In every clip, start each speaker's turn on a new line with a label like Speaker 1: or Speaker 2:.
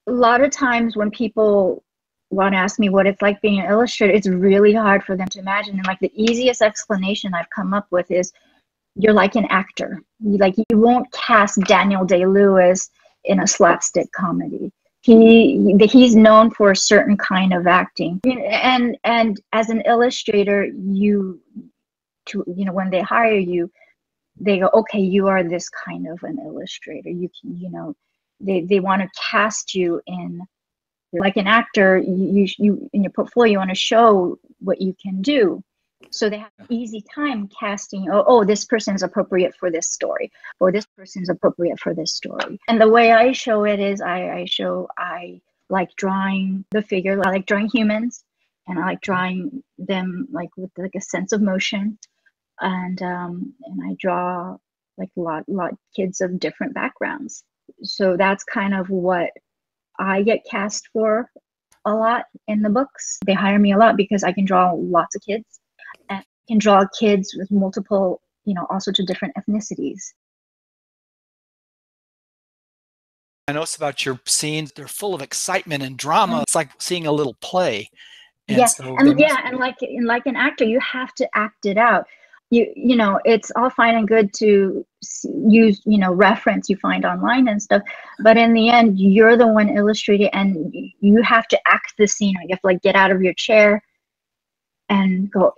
Speaker 1: A lot of times when people want to ask me what it's like being an illustrator, it's really hard for them to imagine. And like the easiest explanation I've come up with is you're like an actor. You won't cast Daniel Day-Lewis in a slapstick comedy. He's known for a certain kind of acting. And as an illustrator, when they hire you, they go, okay, you are this kind of an illustrator. You can, they want to cast you in, like an actor, you in your portfolio, you want to show what you can do. So they have an easy time casting, oh, this person is appropriate for this story, or this person is appropriate for this story. And the way I show it is I like drawing the figure. I like drawing humans, and I like drawing them like with like a sense of motion. And I draw like a lot kids of different backgrounds. So that's kind of what I get cast for a lot in the books. They hire me a lot because I can draw lots of kids, and I can draw kids with multiple, all sorts of different ethnicities.
Speaker 2: I noticed about your scenes, they're full of excitement and drama. It's like seeing a little play.
Speaker 1: And like an actor, you have to act it out. It's all fine and good to use, reference you find online and stuff, but in the end, you're the one illustrating, and you have to act the scene. You have to like get out of your chair and go,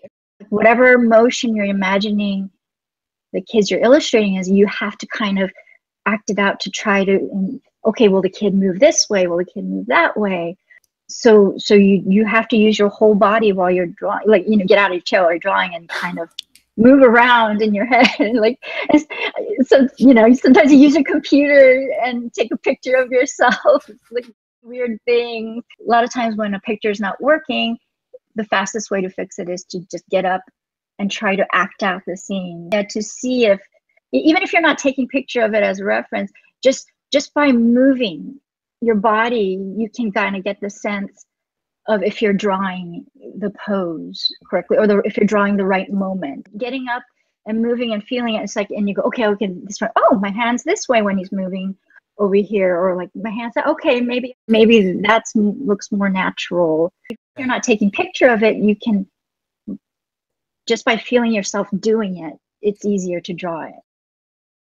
Speaker 1: whatever motion you're imagining the kids you're illustrating is, you have to kind of act it out to try to, okay, will the kid move this way? Will the kid move that way? So you have to use your whole body while you're drawing, get out of your chair while you're drawing and kind of move around in your head. So sometimes you use your computer and take a picture of yourself. It's like weird thing. A lot of times when a picture is not working, the fastest way to fix it is to just get up and try to act out the scene. To see if, even if you're not taking picture of it as a reference, just by moving your body, you can kind of get the sense of if you're drawing the pose correctly, or if you're drawing the right moment. Getting up and moving and feeling it, it's like, and you go, okay, this one, oh, my hand's this way when he's moving over here, or like my hand's that, okay, maybe that looks more natural. If you're not taking picture of it, you can, just by feeling yourself doing it, it's easier to draw it.